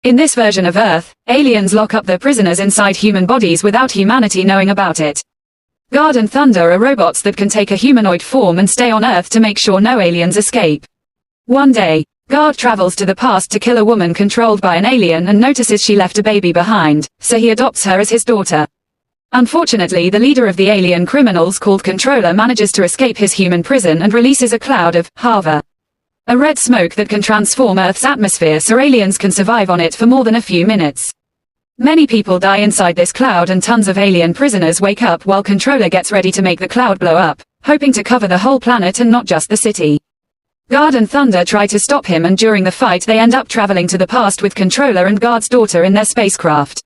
In this version of Earth, aliens lock up their prisoners inside human bodies without humanity knowing about it. God and Thunder are robots that can take a humanoid form and stay on Earth to make sure no aliens escape. One day, God travels to the past to kill a woman controlled by an alien and notices she left a baby behind, so he adopts her as his daughter. Unfortunately, the leader of the alien criminals called Controller manages to escape his human prison and releases a cloud of hava, a red smoke that can transform Earth's atmosphere so aliens can survive on it for more than a few minutes. Many people die inside this cloud and tons of alien prisoners wake up while Controller gets ready to make the cloud blow up, hoping to cover the whole planet and not just the city. God and Thunder try to stop him, and during the fight they end up traveling to the past with Controller and God's daughter in their spacecraft.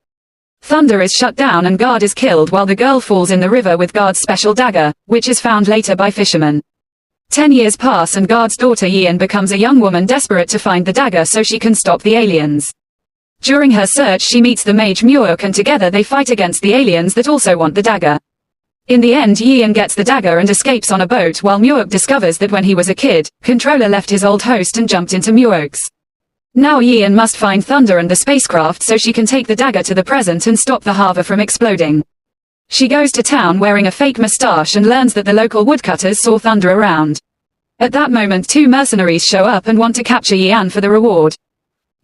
Thunder is shut down and God is killed while the girl falls in the river with God's special dagger, which is found later by fishermen. 10 years pass and God's daughter Yian becomes a young woman desperate to find the dagger so she can stop the aliens. During her search she meets the mage Muok and together they fight against the aliens that also want the dagger. In the end Yian gets the dagger and escapes on a boat while Muok discovers that when he was a kid, Controller left his old host and jumped into Muok's. Now Yian must find Thunder and the spacecraft so she can take the dagger to the present and stop the hava from exploding. She goes to town wearing a fake mustache and learns that the local woodcutters saw Thunder around. At that moment 2 mercenaries show up and want to capture Yian for the reward.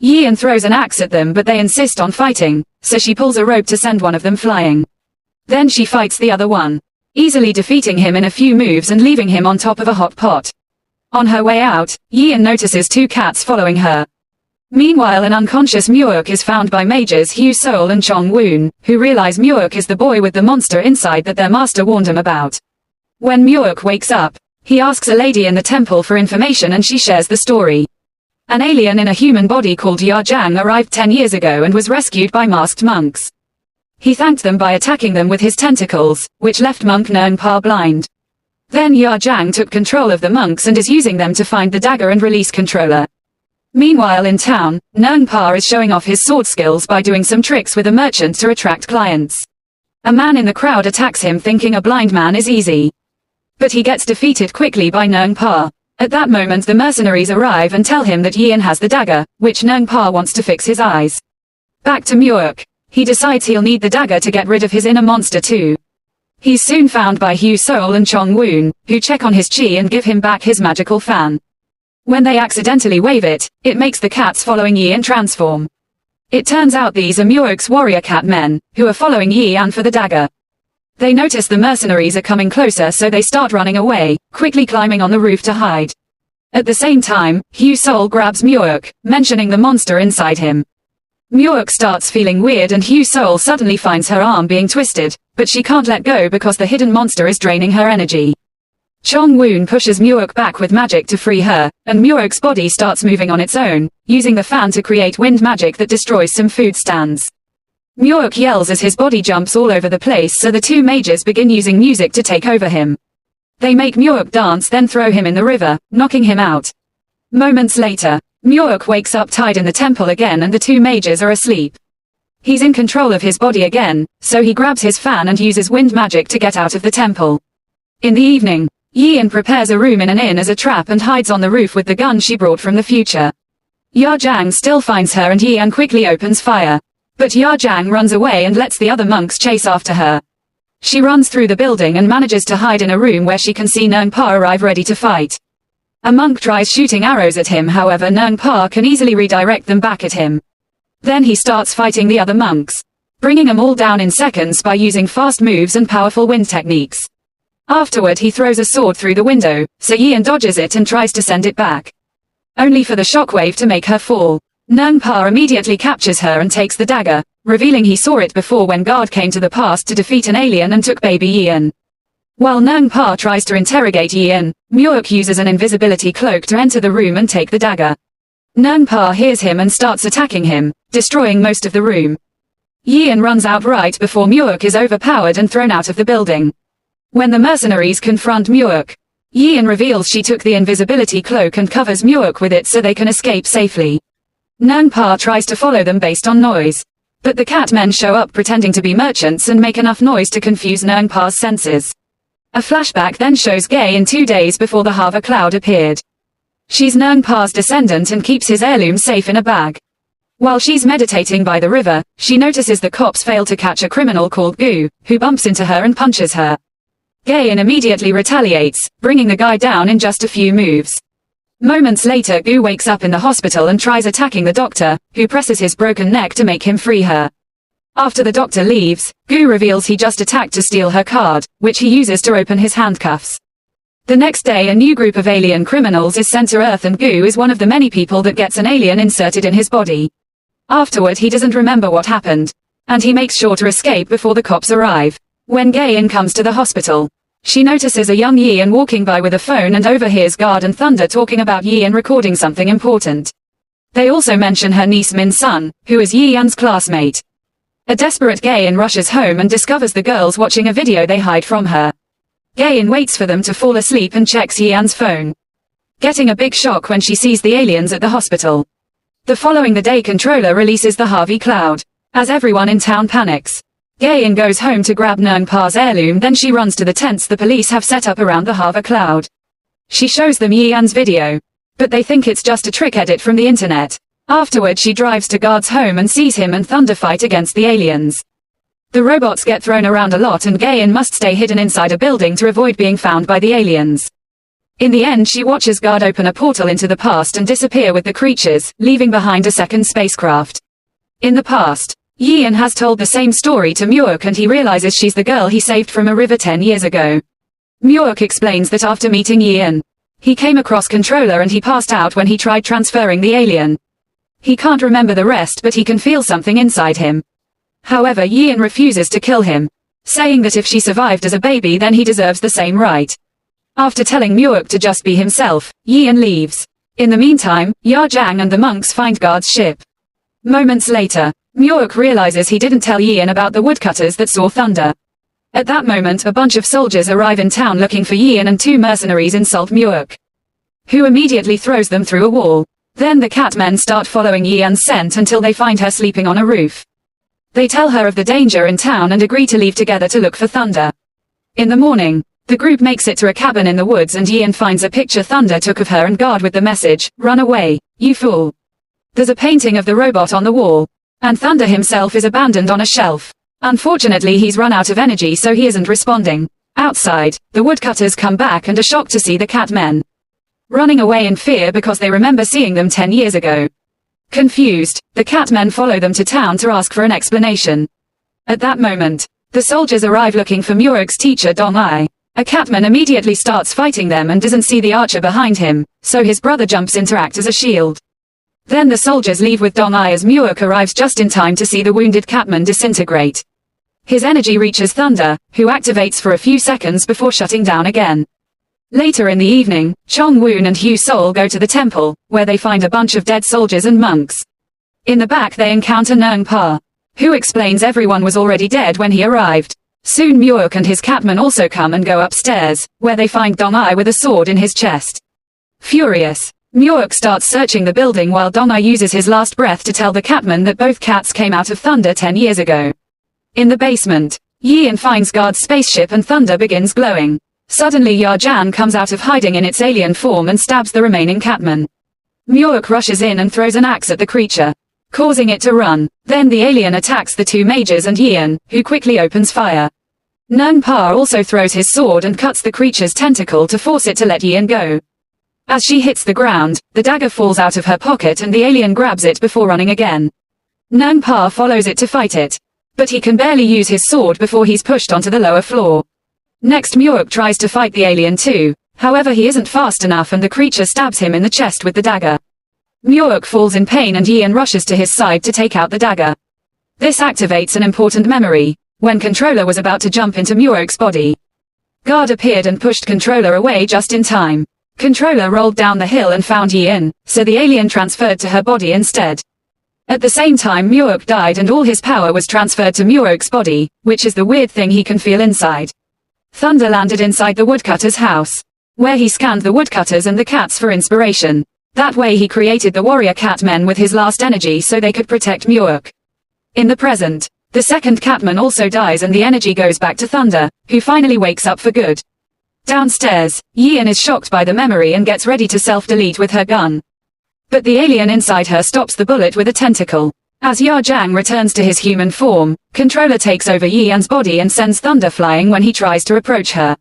Yian throws an axe at them but they insist on fighting, so she pulls a rope to send one of them flying. Then she fights the other one, easily defeating him in a few moves and leaving him on top of a hot pot. On her way out, Yian notices 2 cats following her. Meanwhile an unconscious Muok is found by mages Hugh Soul and Chong Woon, who realize Muok is the boy with the monster inside that their master warned him about. When Muok wakes up, he asks a lady in the temple for information and she shares the story. An alien in a human body called Ya Jiang arrived 10 years ago and was rescued by masked monks. He thanked them by attacking them with his tentacles, which left monk Neng Pa blind. Then Ya Jiang took control of the monks and is using them to find the dagger and release Controller. Meanwhile in town, Neng Pa is showing off his sword skills by doing some tricks with a merchant to attract clients. A man in the crowd attacks him thinking a blind man is easy. But he gets defeated quickly by Neng Pa. At that moment the mercenaries arrive and tell him that Yian has the dagger, which Neng Pa wants to fix his eyes. Back to Muok. He decides he'll need the dagger to get rid of his inner monster too. He's soon found by Hugh Soul and Chong Woon, who check on his chi and give him back his magical fan. When they accidentally wave it, it makes the cats following Yian transform. It turns out these are Muok's warrior cat men, who are following Yian for the dagger. They notice the mercenaries are coming closer so they start running away, quickly climbing on the roof to hide. At the same time, Hugh Soul grabs Muok, mentioning the monster inside him. Muok starts feeling weird and Hugh Soul suddenly finds her arm being twisted, but she can't let go because the hidden monster is draining her energy. Chong Woon pushes Muok back with magic to free her, and Muok's body starts moving on its own, using the fan to create wind magic that destroys some food stands. Muok yells as his body jumps all over the place so the 2 mages begin using music to take over him. They make Muok dance then throw him in the river, knocking him out. Moments later, Muok wakes up tied in the temple again and the 2 mages are asleep. He's in control of his body again, so he grabs his fan and uses wind magic to get out of the temple. In the evening, Yian prepares a room in an inn as a trap and hides on the roof with the gun she brought from the future. Ya Jiang still finds her and Yian quickly opens fire. But Ya Jiang runs away and lets the other monks chase after her. She runs through the building and manages to hide in a room where she can see Neng Pa arrive ready to fight. A monk tries shooting arrows at him, however Neng Pa can easily redirect them back at him. Then he starts fighting the other monks, bringing them all down in seconds by using fast moves and powerful wind techniques. Afterward he throws a sword through the window, so Yian dodges it and tries to send it back. Only for the shockwave to make her fall. Neng Pa immediately captures her and takes the dagger, revealing he saw it before when God came to the past to defeat an alien and took baby Yian. While Neng Pa tries to interrogate Yian, Muok uses an invisibility cloak to enter the room and take the dagger. Neng Pa hears him and starts attacking him, destroying most of the room. Yian runs out right before Muok is overpowered and thrown out of the building. When the mercenaries confront Muok, Yian reveals she took the invisibility cloak and covers Muok with it so they can escape safely. Neng Pa tries to follow them based on noise. But the cat men show up pretending to be merchants and make enough noise to confuse Neng Pa's senses. A flashback then shows Gay in 2 days before the Hava cloud appeared. She's Neng Pa's descendant and keeps his heirloom safe in a bag. While she's meditating by the river, she notices the cops fail to catch a criminal called Gu, who bumps into her and punches her. Gain immediately retaliates, bringing the guy down in just a few moves. Moments later, Gu wakes up in the hospital and tries attacking the doctor, who presses his broken neck to make him free her. After the doctor leaves, Gu reveals he just attacked to steal her card, which he uses to open his handcuffs. The next day, a new group of alien criminals is sent to Earth, and Gu is one of the many people that gets an alien inserted in his body. Afterward, he doesn't remember what happened, and he makes sure to escape before the cops arrive. When Gain comes to the hospital, she notices a young Yian walking by with a phone and overhears Guard and Thunder talking about Yian recording something important. They also mention her niece Min Sun, who is Yian's classmate. A desperate Gain rushes home and discovers the girls watching a video they hide from her. Gain waits for them to fall asleep and checks Yian's phone, getting a big shock when she sees the aliens at the hospital. The following day, Controller releases the Harvey Cloud. As everyone in town panics, Gain goes home to grab Nung Pa's heirloom, then she runs to the tents the police have set up around the Harvey Cloud. She shows them Yian's video, but they think it's just a trick edit from the internet. Afterward, she drives to Guard's home and sees him and Thunder fight against the aliens. The robots get thrown around a lot and Gain must stay hidden inside a building to avoid being found by the aliens. In the end, she watches Guard open a portal into the past and disappear with the creatures, leaving behind a second spacecraft. In the past, Yian has told the same story to Muok and he realizes she's the girl he saved from a river 10 years ago. Muok explains that after meeting Yian, he came across Controller and he passed out when he tried transferring the alien. He can't remember the rest, but he can feel something inside him. However, Yian refuses to kill him, saying that if she survived as a baby then he deserves the same right. After telling Muok to just be himself, Yian leaves. In the meantime, Ya Jiang and the monks find Guard's ship. Moments later, Muok realizes he didn't tell Yian about the woodcutters that saw Thunder. At that moment, a bunch of soldiers arrive in town looking for Yian and two mercenaries insult Muok, who immediately throws them through a wall. Then the Catmen start following Yian's scent until they find her sleeping on a roof. They tell her of the danger in town and agree to leave together to look for Thunder. In the morning, the group makes it to a cabin in the woods and Yian finds a picture Thunder took of her and Guard with the message, "Run away, you fool." There's a painting of the robot on the wall, and Thunder himself is abandoned on a shelf. Unfortunately, he's run out of energy, so he isn't responding. Outside, the woodcutters come back and are shocked to see the Catmen running away in fear because they remember seeing them 10 years ago. Confused, the Catmen follow them to town to ask for an explanation. At that moment, the soldiers arrive looking for Muok's teacher Dong Ai. A Catman immediately starts fighting them and doesn't see the archer behind him, so his brother jumps in to act as a shield. Then the soldiers leave with Dong Ai as Muok arrives just in time to see the wounded Catman disintegrate. His energy reaches Thunder, who activates for a few seconds before shutting down again. Later in the evening, Chong Woon and Hugh Sol go to the temple, where they find a bunch of dead soldiers and monks. In the back they encounter Nung Pa, who explains everyone was already dead when he arrived. Soon Muok and his Catman also come and go upstairs, where they find Dong Ai with a sword in his chest. Furious, Muok starts searching the building while Dong Ai uses his last breath to tell the Catman that both cats came out of Thunder 10 years ago. In the basement, Yian finds Guard's spaceship and Thunder begins glowing. Suddenly Ya Jiang comes out of hiding in its alien form and stabs the remaining Catman. Muok rushes in and throws an axe at the creature, causing it to run. Then the alien attacks the two mages and Yian, who quickly opens fire. Nung Pa also throws his sword and cuts the creature's tentacle to force it to let Yian go. As she hits the ground, the dagger falls out of her pocket and the alien grabs it before running again. Nung Pa follows it to fight it, but he can barely use his sword before he's pushed onto the lower floor. Next, Muok tries to fight the alien too, however he isn't fast enough and the creature stabs him in the chest with the dagger. Muok falls in pain and Yian rushes to his side to take out the dagger. This activates an important memory. When Controller was about to jump into Muok's body, Guard appeared and pushed Controller away just in time. Controller rolled down the hill and found Yian, so the alien transferred to her body instead. At the same time, Muok died and all his power was transferred to Muok's body, which is the weird thing he can feel inside. Thunder landed inside the woodcutter's house, where he scanned the woodcutters and the cats for inspiration. That way he created the warrior Catmen with his last energy so they could protect Muok. In the present, the second Catman also dies and the energy goes back to Thunder, who finally wakes up for good. Downstairs, Yian is shocked by the memory and gets ready to self-delete with her gun. But the alien inside her stops the bullet with a tentacle. As Ya Jiang returns to his human form, Controller takes over Yi Yan's body and sends thunder flying when he tries to approach her.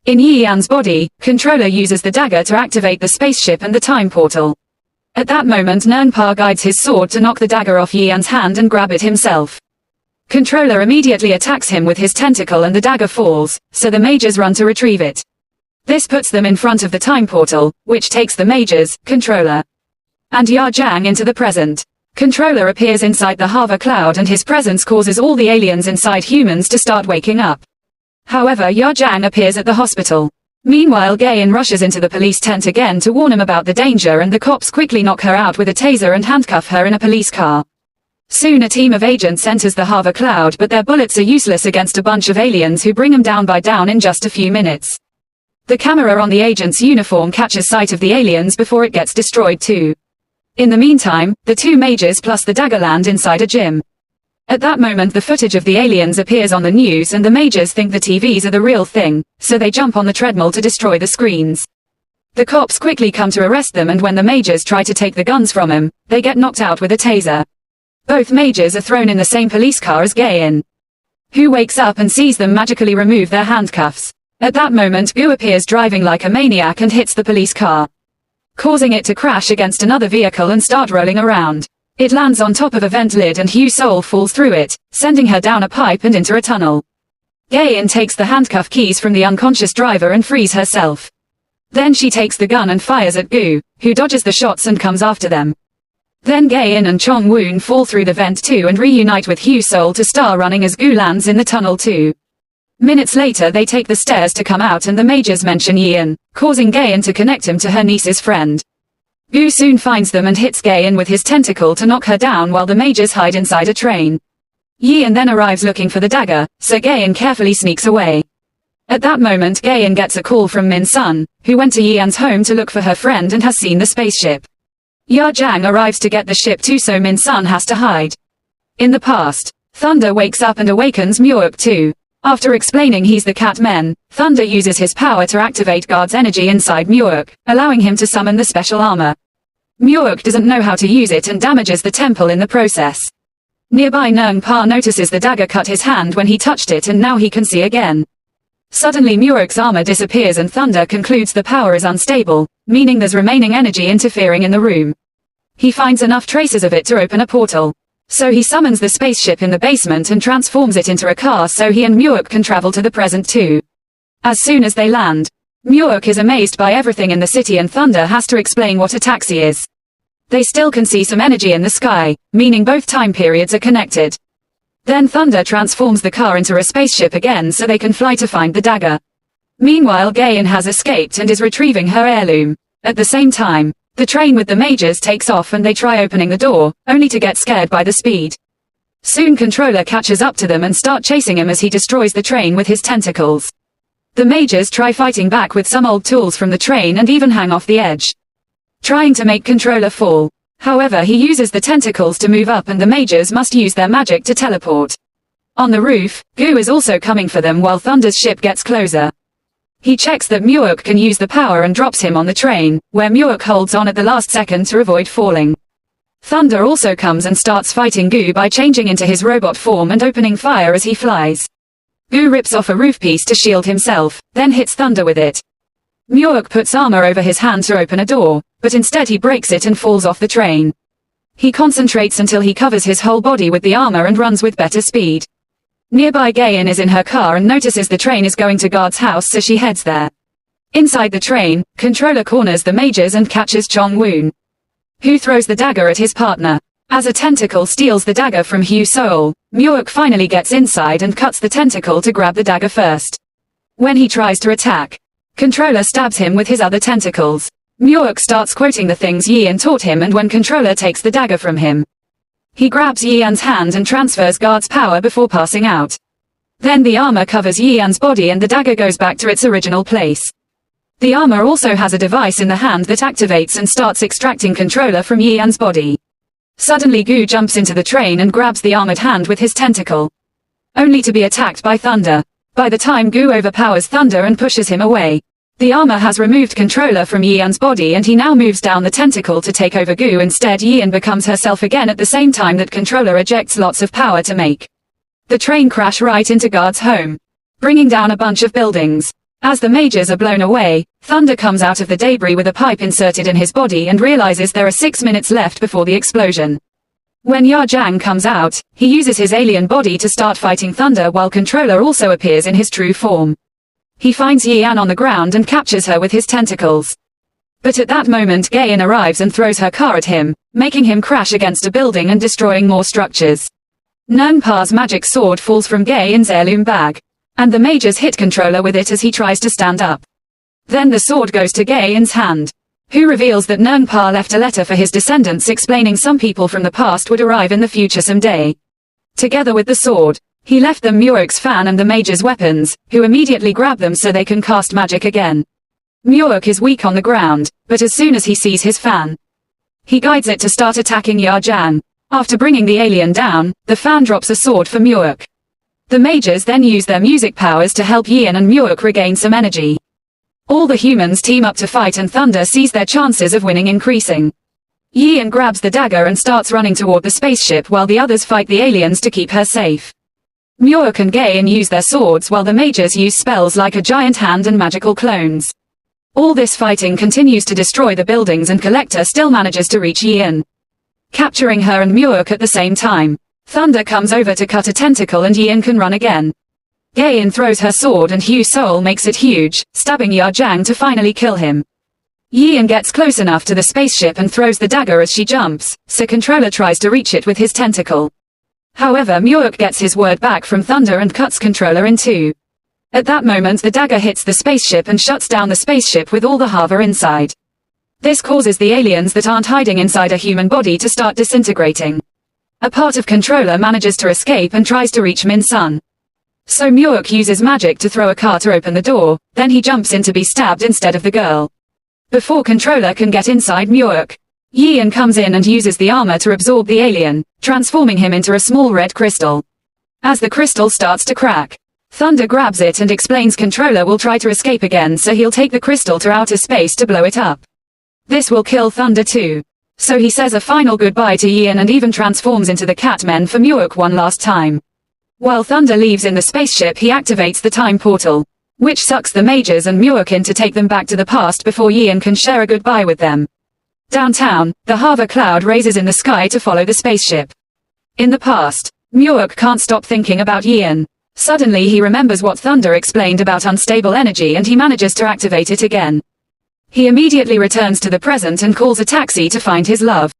In Yi Yan's body, Controller uses the dagger to activate the spaceship and the time portal. At that moment Neng Pa guides his sword to knock the dagger off Yi Yan's hand and grab it himself. Controller immediately attacks him with his tentacle and the dagger falls, so the mages run to retrieve it. This puts them in front of the time portal, which takes the mages, Controller, and Ya Jiang into the present. Controller appears inside the Hava cloud and his presence causes all the aliens inside humans to start waking up. However, Ya Jiang appears at the hospital. Meanwhile, Gain rushes into the police tent again to warn him about the danger, and the cops quickly knock her out with a taser and handcuff her in a police car. Soon a team of agents enters the Hava cloud, but their bullets are useless against a bunch of aliens who bring them down in just a few minutes. The camera on the agent's uniform catches sight of the aliens before it gets destroyed too. In the meantime, the two mages plus the dagger land inside a gym. At that moment the footage of the aliens appears on the news and the mages think the TVs are the real thing, so they jump on the treadmill to destroy the screens. The cops quickly come to arrest them, and when the mages try to take the guns from him, they get knocked out with a taser. Both mages are thrown in the same police car as Gain, who wakes up and sees them magically remove their handcuffs. At that moment Gu appears driving like a maniac and hits the police car, causing it to crash against another vehicle and start rolling around. It lands on top of a vent lid and Hugh Soul falls through it, sending her down a pipe and into a tunnel. Gain takes the handcuff keys from the unconscious driver and frees herself. Then she takes the gun and fires at Gu, who dodges the shots and comes after them. Then Gain and Chong Woon fall through the vent too and reunite with Hugh Soul to start running as Gu lands in the tunnel too. Minutes later they take the stairs to come out and the mages mention Yian, causing Gain to connect him to her niece's friend. Gu soon finds them and hits Gain with his tentacle to knock her down while the mages hide inside a train. Yian then arrives looking for the dagger, so Gain carefully sneaks away. At that moment Gain gets a call from Min Sun, who went to Yian's home to look for her friend and has seen the spaceship. Ya Jiang arrives to get the ship too, so Min Sun has to hide. In the past, Thunder wakes up and awakens Muok too. After explaining he's the cat men, Thunder uses his power to activate Guard's energy inside Muok, allowing him to summon the special armor. Muok doesn't know how to use it and damages the temple in the process. Nearby Neng Pa notices the dagger cut his hand when he touched it and now he can see again. Suddenly Muok's armor disappears and Thunder concludes the power is unstable, meaning there's remaining energy interfering in the room. He finds enough traces of it to open a portal. So he summons the spaceship in the basement and transforms it into a car so he and Muok can travel to the present too. As soon as they land, Muok is amazed by everything in the city and Thunder has to explain what a taxi is. They still can see some energy in the sky, meaning both time periods are connected. Then Thunder transforms the car into a spaceship again so they can fly to find the dagger. Meanwhile Gain has escaped and is retrieving her heirloom. At the same time, the train with the mages takes off and they try opening the door, only to get scared by the speed. Soon Controller catches up to them and start chasing him as he destroys the train with his tentacles. The mages try fighting back with some old tools from the train and even hang off the edge, trying to make Controller fall. However, he uses the tentacles to move up and the mages must use their magic to teleport. On the roof, Gu is also coming for them while Thunder's ship gets closer. He checks that Muok can use the power and drops him on the train, where Muok holds on at the last second to avoid falling. Thunder also comes and starts fighting Gu by changing into his robot form and opening fire as he flies. Gu rips off a roof piece to shield himself, then hits Thunder with it. Muok puts armor over his hand to open a door, but instead he breaks it and falls off the train. He concentrates until he covers his whole body with the armor and runs with better speed. Nearby Gain is in her car and notices the train is going to Guard's house, so she heads there. Inside the train, Controller corners the mages and catches Chong Woon, who throws the dagger at his partner. As a tentacle steals the dagger from Hugh Soul, Muok finally gets inside and cuts the tentacle to grab the dagger first. When he tries to attack, Controller stabs him with his other tentacles. Muok starts quoting the things Yian taught him, and when Controller takes the dagger from him, he grabs Yian's hand and transfers Guard's power before passing out. Then the armor covers Yian's body and the dagger goes back to its original place. The armor also has a device in the hand that activates and starts extracting Controller from Yian's body. Suddenly Gu jumps into the train and grabs the armored hand with his tentacle, only to be attacked by Thunder. By the time Gu overpowers Thunder and pushes him away, The armor has removed controller from Yian's body and he now moves down the tentacle to take over Gu. Instead, Yian becomes herself again at the same time that controller ejects lots of power to make the train crash right into Guard's home, bringing down a bunch of buildings. As the mages are blown away, Thunder comes out of the debris with a pipe inserted in his body and realizes there are 6 minutes left before the explosion. When Ya Jiang comes out, he uses his alien body to start fighting Thunder while controller also appears in his true form. He finds Yian on the ground and captures her with his tentacles. But at that moment Gain arrives and throws her car at him, making him crash against a building and destroying more structures. Neng Pa's magic sword falls from Gain's heirloom bag, and the mages hit controller with it as he tries to stand up. Then the sword goes to Gain's hand, who reveals that Neng Pa left a letter for his descendants explaining some people from the past would arrive in the future someday. Together with the sword, he left them Muok's fan and the mage's weapons, who immediately grab them so they can cast magic again. Muok is weak on the ground, but as soon as he sees his fan, he guides it to start attacking Ya Jiang. After bringing the alien down, the fan drops a sword for Muok. The mages then use their music powers to help Yian and Muok regain some energy. All the humans team up to fight and Thunder sees their chances of winning increasing. Yian grabs the dagger and starts running toward the spaceship while the others fight the aliens to keep her safe. Muok and Gain use their swords while the mages use spells like a giant hand and magical clones. All this fighting continues to destroy the buildings and Collector still manages to reach Yian, capturing her and Muok at the same time. Thunder comes over to cut a tentacle and Yian can run again. Gain throws her sword and Hu Soul makes it huge, stabbing Ya Jiang to finally kill him. Yian gets close enough to the spaceship and throws the dagger as she jumps, so controller tries to reach it with his tentacle. However, Muok gets his word back from Thunder and cuts controller in two. At that moment the dagger hits the spaceship and shuts down the spaceship with all the Hava inside. This causes the aliens that aren't hiding inside a human body to start disintegrating. A part of controller manages to escape and tries to reach Min Sun. So Muok uses magic to throw a car to open the door, then he jumps in to be stabbed instead of the girl. Before controller can get inside Muok, Yian comes in and uses the armor to absorb the alien, transforming him into a small red crystal. As the crystal starts to crack, Thunder grabs it and explains controller will try to escape again, so he'll take the crystal to outer space to blow it up. This will kill Thunder too. So he says a final goodbye to Yian and even transforms into the Catmen for Muok one last time. While Thunder leaves in the spaceship, he activates the time portal, which sucks the mages and Muok in to take them back to the past before Yian can share a goodbye with them. Downtown, the Hava cloud raises in the sky to follow the spaceship. In the past, Muok can't stop thinking about Yian. Suddenly he remembers what Thunder explained about unstable energy and he manages to activate it again. He immediately returns to the present and calls a taxi to find his love.